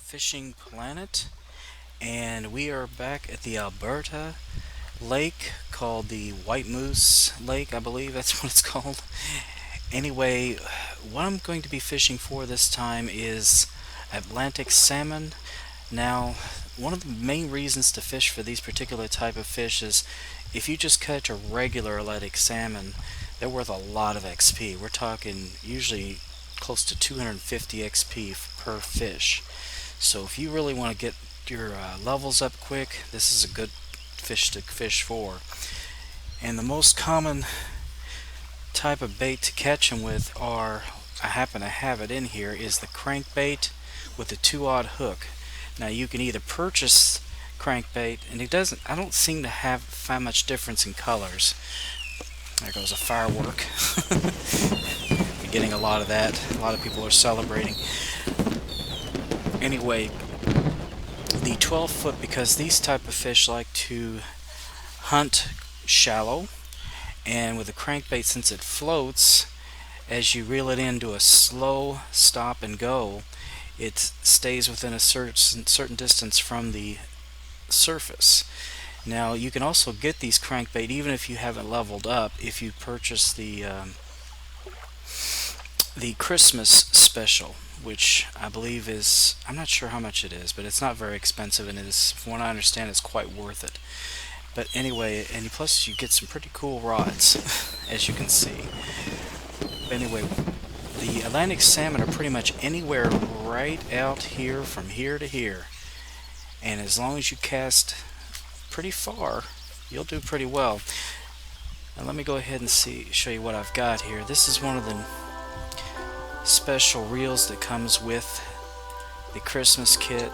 Fishing Planet, and we are back at the Alberta lake called the White Moose Lake, I believe that's what it's called. Anyway, what I'm going to be fishing for this time is Atlantic salmon. Now, one of the main reasons to fish for these particular type of fish is if you just catch a regular Atlantic salmon, they're worth a lot of XP. We're talking usually close to 250 XP per fish. So if you really want to get your levels up quick, this is a good fish to fish for. And the most common type of bait to catch them with are, I happen to have it in here, is the crankbait with the 2-aught hook. Now you can either purchase crankbait, and I don't seem to find much difference in colors. There goes a firework. We're getting a lot of that. A lot of people are celebrating. Anyway, the 12-foot, because these type of fish like to hunt shallow, and with the crankbait, since it floats, as you reel it into a slow stop and go, it stays within a certain distance from the surface. Now you can also get these crankbait even if you haven't leveled up if you purchase the Christmas special, which I believe is, I'm not sure how much it is, but it's not very expensive, and it is, from what I understand, it's quite worth it. But anyway, and plus you get some pretty cool rods as you can see. Anyway, the Atlantic salmon are pretty much anywhere right out here from here to here, and as long as you cast pretty far, you'll do pretty well. Now let me go ahead and show you what I've got here. This is one of the special reels that comes with the Christmas kit.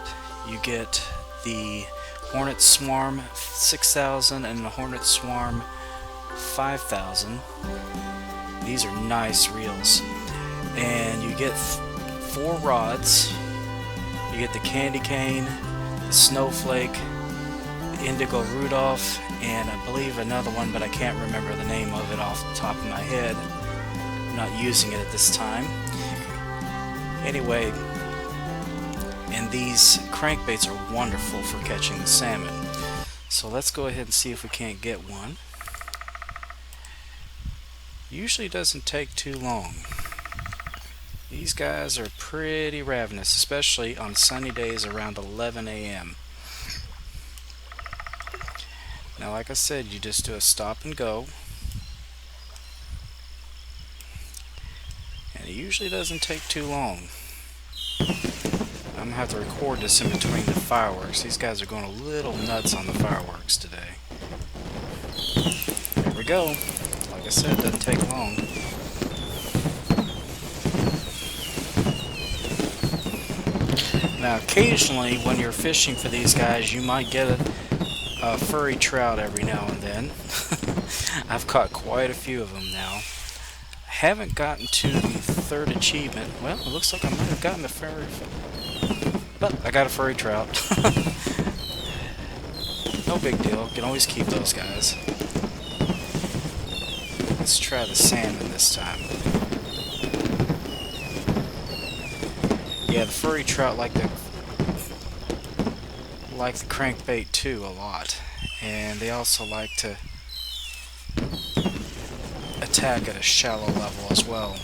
You get the Hornet Swarm 6000 and the Hornet Swarm 5000. These are nice reels, and you get 4 rods. You get the candy cane, the snowflake, the indigo Rudolph, and I believe another one, but I can't remember the name of it off the top of my head. I'm not using it at this time. Anyway, and these crankbaits are wonderful for catching the salmon. So let's go ahead and see if we can't get one. Usually doesn't take too long. These guys are pretty ravenous, especially on sunny days around 11 a.m. Now, like I said, you just do a stop and go, and it usually doesn't take too long. I'm going to have to record this in between the fireworks. These guys are going a little nuts on the fireworks today. There we go. Like I said, it doesn't take long. Now, occasionally, when you're fishing for these guys, you might get a furry trout every now and then. I've caught quite a few of them now. I haven't gotten to the 3rd achievement. Well, it looks like I might have gotten the furry. But I got a furry trout. No big deal. Can always keep those guys. Let's try the salmon this time. Yeah, the furry trout like the crankbait too a lot, and they also like to attack at a shallow level as well.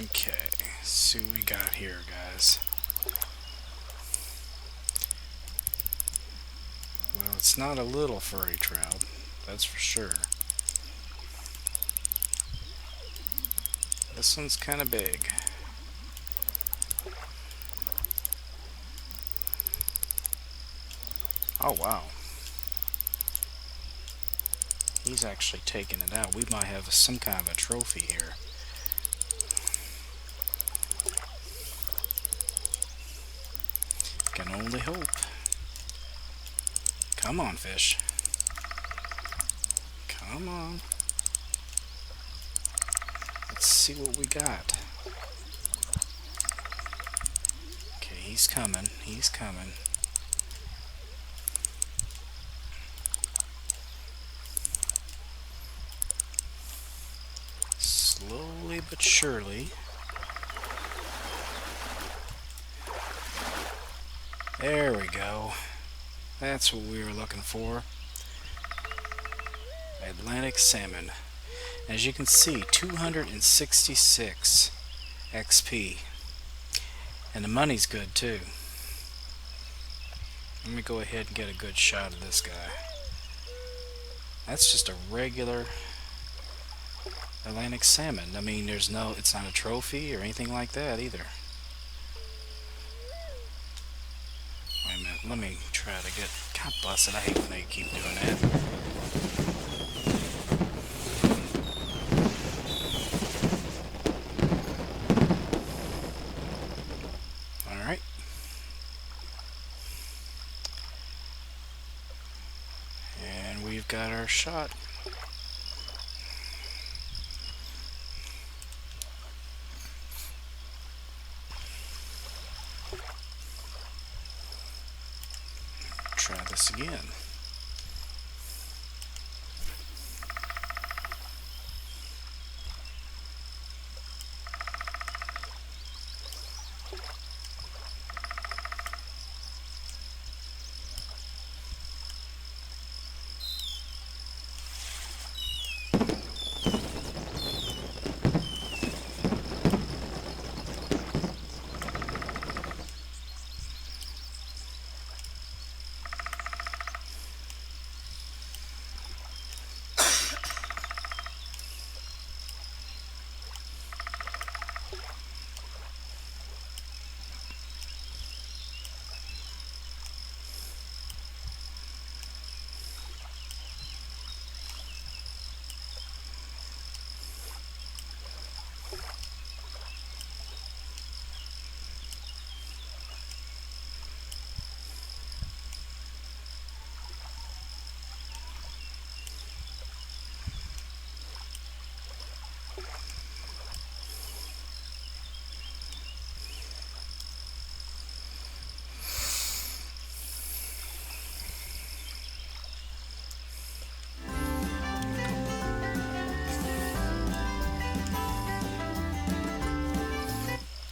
Okay, let's see what we got here, guys. Well, it's not a little furry trout, that's for sure. This one's kind of big. Oh, wow. He's actually taking it out. We might have some kind of a trophy here. Can only hope. Come on, fish. Come on. Let's see what we got. Okay, he's coming. He's coming. Slowly but surely. There we go. That's what we were looking for. Atlantic salmon. As you can see, 266 XP. And the money's good too. Let me go ahead and get a good shot of this guy. That's just a regular Atlantic salmon. I mean, it's not a trophy or anything like that either. Wait a minute, let me try to get... God bless it, I hate when they keep doing that. Alright. And we've got our shot. Try this again.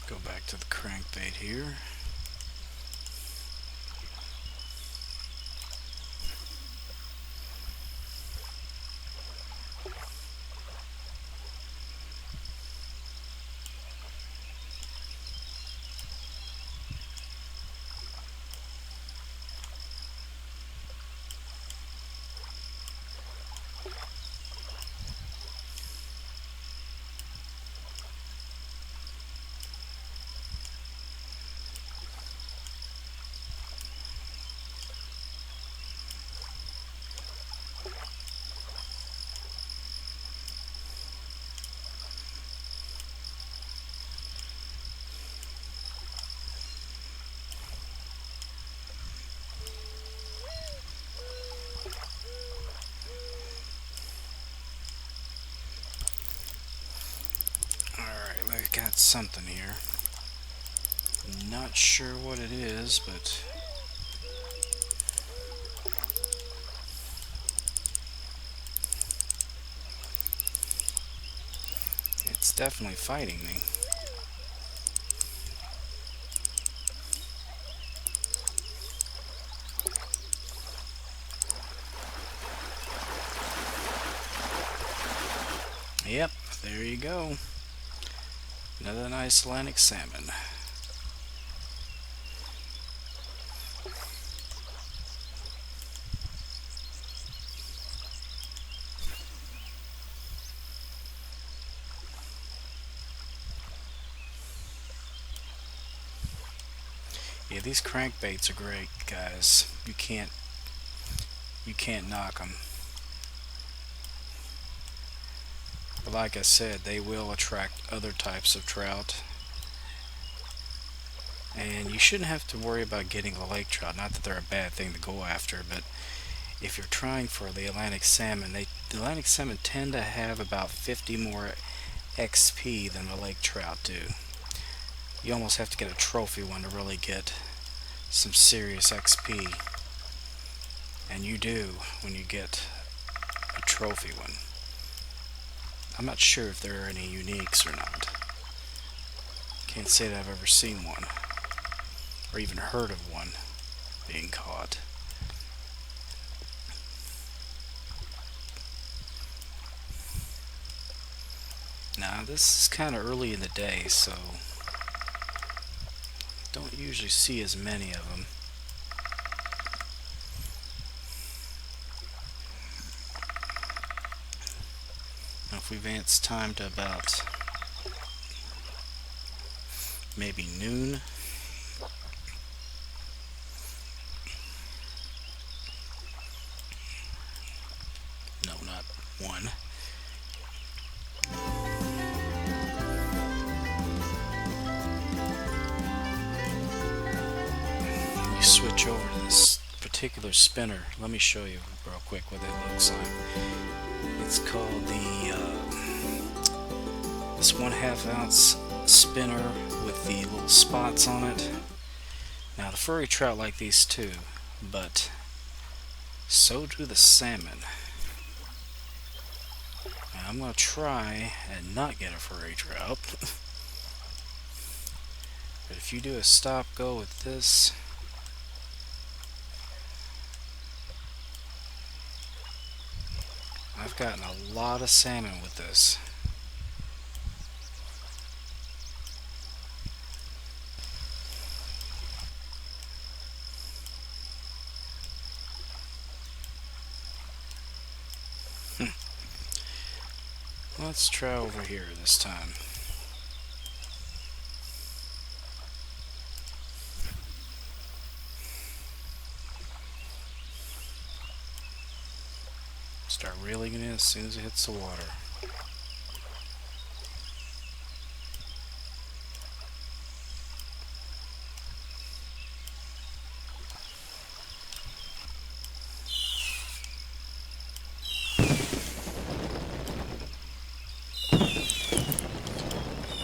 Go back to the crankbait here. Got something here. Not sure what it is, but it's definitely fighting me. Yep, there you go. Another nice Atlantic salmon. Yeah, these crankbaits are great, guys. You can't knock them. But like I said, they will attract other types of trout. And you shouldn't have to worry about getting a lake trout. Not that they're a bad thing to go after, but if you're trying for the Atlantic salmon, the Atlantic salmon tend to have about 50 more XP than the lake trout do. You almost have to get a trophy one to really get some serious XP. And you do when you get a trophy one. I'm not sure if there are any uniques or not. Can't say that I've ever seen one, or even heard of one being caught. Now this is kind of early in the day, so don't usually see as many of them. Now if we advance time to about maybe noon, no, not 1. You switch over to this particular spinner. Let me show you real quick what that looks like. It's called this 1/2 ounce spinner with the little spots on it. Now the furry trout like these too, but so do the salmon. Now I'm going to try and not get a furry trout. But if you do a stop go with this, I've gotten a lot of salmon with this. Let's try over here this time. Start reeling it in as soon as it hits the water.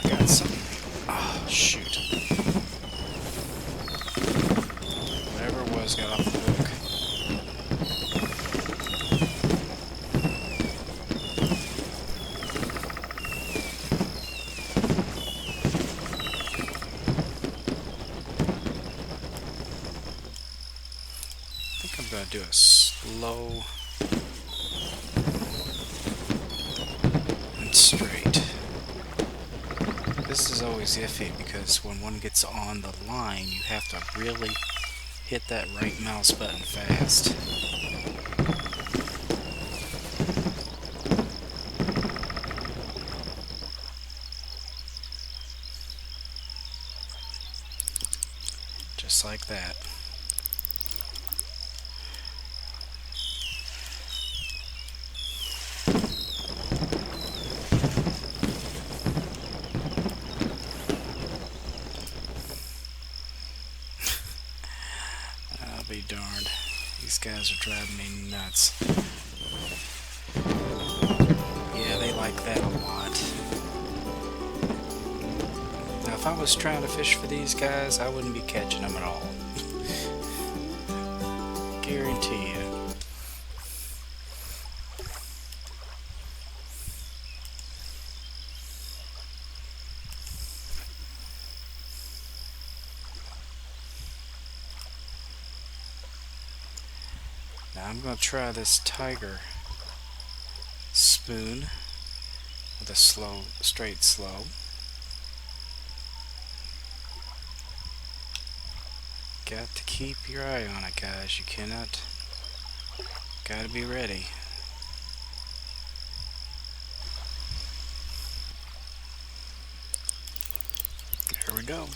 I got some. Oh, shoot. Whatever it was got off the hook. I think I'm going to do a slow and straight. This is always iffy because when one gets on the line, you have to really hit that right mouse button fast. Just like that. I'll be darned. These guys are driving me nuts. Yeah, they like that a lot. Now, if I was trying to fish for these guys, I wouldn't be catching them at all. Guarantee you. Now I'm going to try this tiger spoon with a straight slow. Got to keep your eye on it, guys. You cannot. Got to be ready. There we go.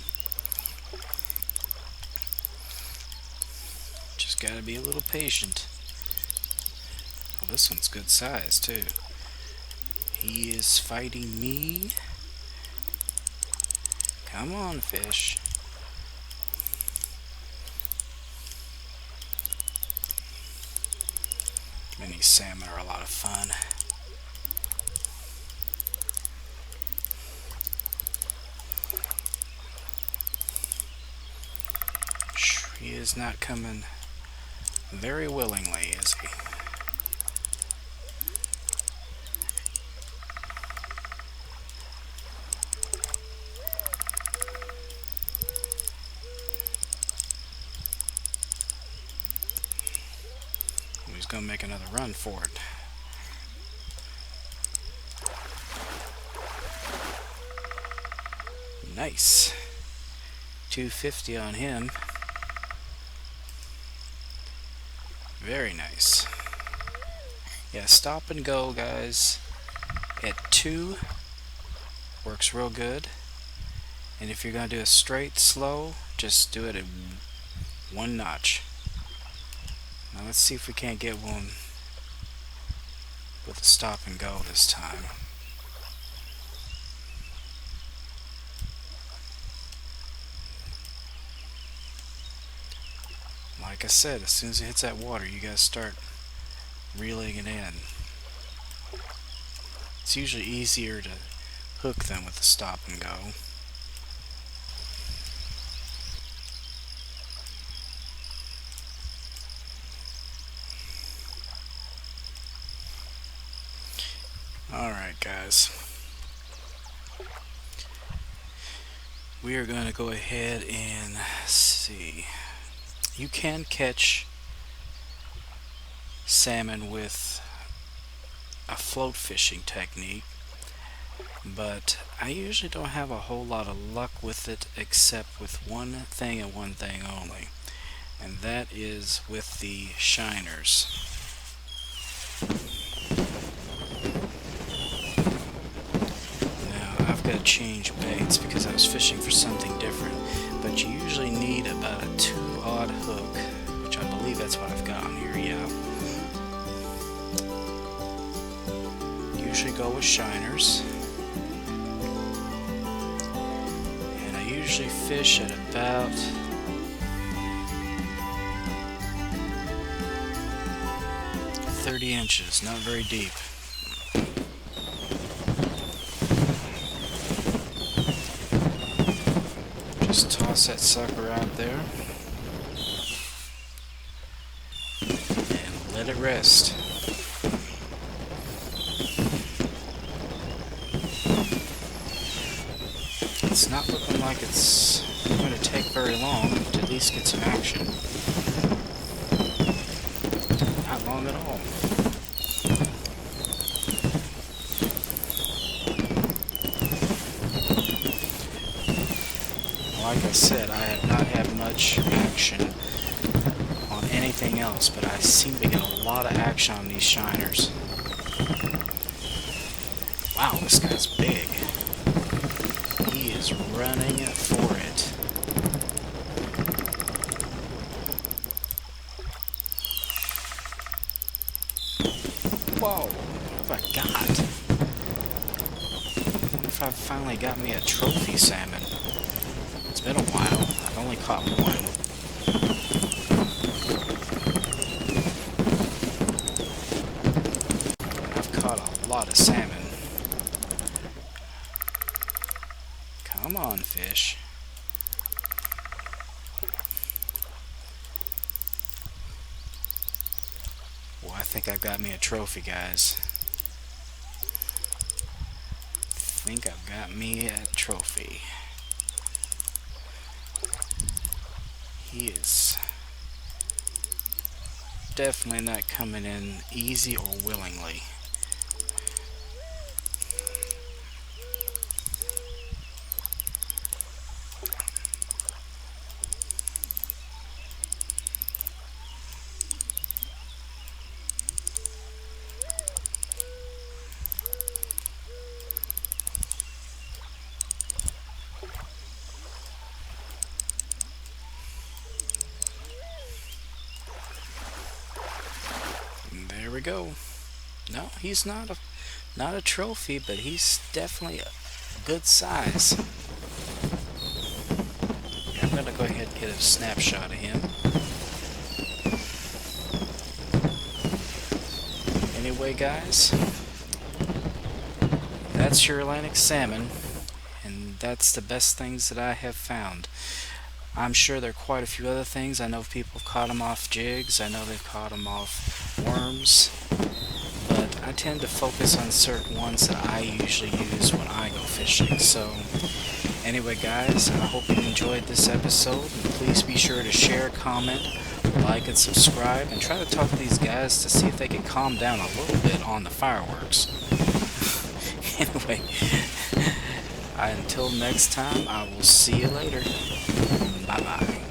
Just got to be a little patient. Well, this one's good size too. He is fighting me. Come on, fish. These salmon are a lot of fun. He is not coming very willingly, is he? He's gonna make another run for it. Nice. 250 on him. Very nice. Yeah, stop and go, guys, at 2 works real good. And if you're going to do a straight slow, just do it at 1 notch. Now let's see if we can't get one with a stop and go this time. Like I said, as soon as it hits that water, you guys start reeling it in. It's usually easier to hook them with the stop and go. Alright, guys. We are going to go ahead and see. You can catch salmon with a float fishing technique, but I usually don't have a whole lot of luck with it except with one thing and one thing only, and that is with the shiners. Now I've got to change baits because I was fishing for something different, but you usually need about a 2-aught hook, which I believe that's what I've got on here, yeah. Usually go with shiners, and I usually fish at about 30 inches, not very deep. Just toss that sucker out there and let it rest. It's not looking like it's going to take very long to at least get some action. Not long at all. Like I said, I have not had much action on anything else, but I seem to get a lot of action on these shiners. Wow, this guy's big. He is running for it. Whoa, what have I got? I wonder if I've finally got me a trophy salmon. It's been a while. I've only caught one. I've caught a lot of salmon. Come on, fish. Well, I think I've got me a trophy, guys. I think I've got me a trophy. He is definitely not coming in easy or willingly. There we go. No, he's not a trophy, but he's definitely a good size. Yeah, I'm gonna go ahead and get a snapshot of him. anyway, guys, that's your Atlantic salmon, and that's the best things that I have found. I'm sure there are quite a few other things. I know people have caught them off jigs. I know they've caught them off worms. But I tend to focus on certain ones that I usually use when I go fishing. So anyway, guys, I hope you enjoyed this episode. And please be sure to share, comment, like, and subscribe. And try to talk to these guys to see if they can calm down a little bit on the fireworks. Anyway, until next time, I will see you later. Bye-bye.